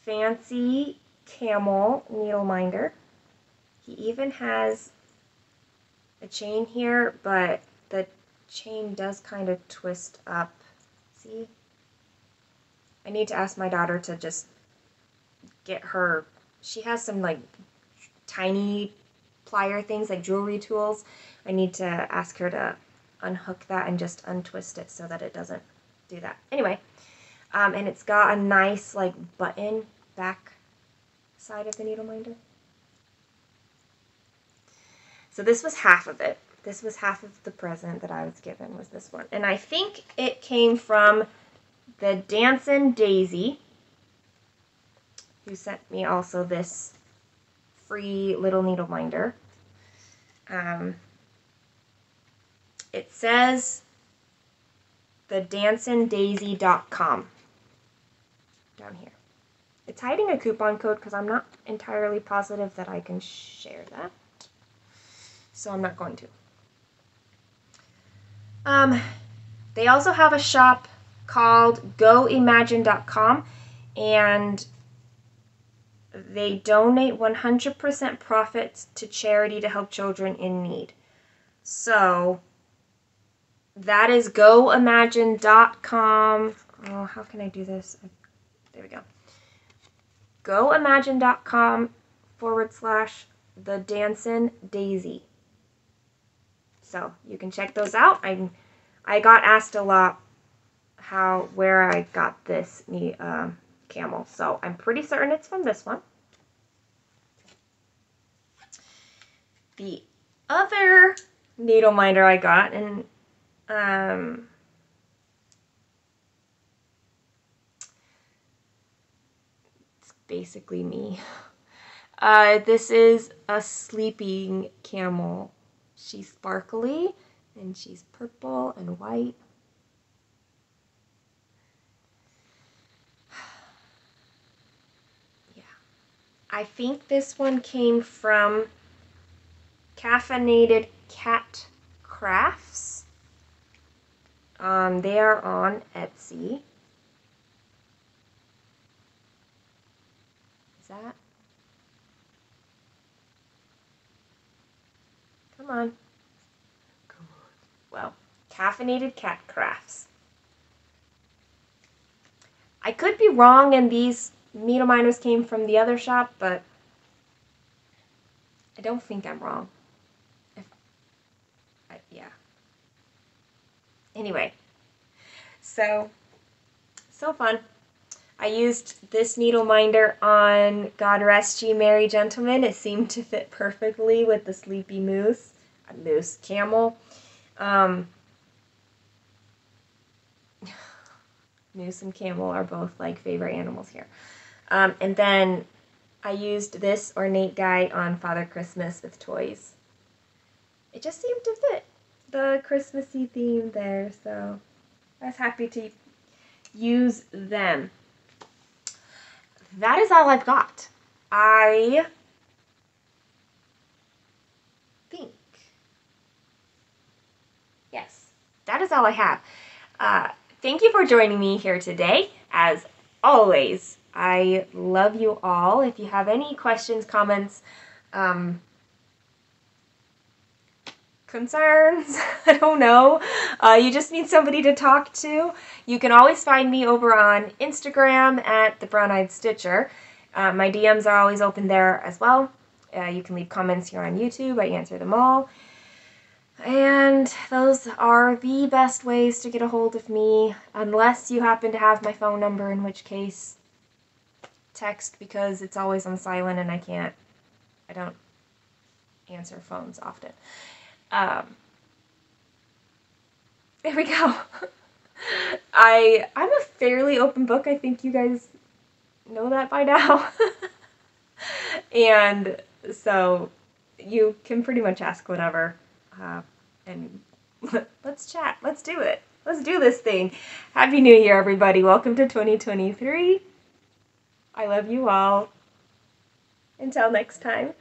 fancy camel needle minder. He even has a chain here, but the chain does kind of twist up. See? I need to ask my daughter to just get her, she has some like tiny plier things, like jewelry tools. I need to ask her to unhook that and just untwist it so that it doesn't do that. Anyway, and it's got a nice like button back side of the needle minder. So this was half of it. This was half of the present that I was given, was this one. And I think it came from the Dancin' Daisy, who sent me also this free little needle minder. It says thedancindaisy.com down here. It's hiding a coupon code because I'm not entirely positive that I can share that. So I'm not going to. They also have a shop called goimagine.com, and they donate 100% profits to charity to help children in need. So that is goimagine.com. Oh, how can I do this? There we go. goimagine.com/thedancin' So you can check those out. I got asked a lot where I got this camel, so I'm pretty certain it's from this one. the other needle minder I got, and it's basically me. This is a sleeping camel. She's sparkly, and she's purple and white. Yeah. I think this one came from Caffeinated Cat Crafts. They are on Etsy. Is that? Come on. Come on. Well, Caffeinated Cat Crafts. I could be wrong and these needle minders came from the other shop, but I don't think I'm wrong. Yeah. Anyway, so fun. I used this needle minder on God Rest Ye Merry Gentlemen. It seemed to fit perfectly with the sleepy moose camel. Moose and camel are both like favorite animals here. And then I used this ornate guy on Father Christmas with toys. It just seemed to fit the Christmassy theme there, so I was happy to use them. That is all I've got. I think. Yes, that is all I have. Thank you for joining me here today. As always, I love you all. If you have any questions, comments, concerns, I don't know, you just need somebody to talk to, you can always find me over on Instagram at The Brown Eyed Stitcher. My DMs are always open there as well. You can leave comments here on YouTube. I answer them all. And those are the best ways to get a hold of me, unless you happen to have my phone number, in which case text, because it's always on silent and I don't answer phones often. There we go. I'm a fairly open book. I think you guys know that by now. And so you can pretty much ask whatever. And let's chat. Let's do it. Let's do this thing. Happy New Year, everybody. Welcome to 2023. I love you all. Until next time.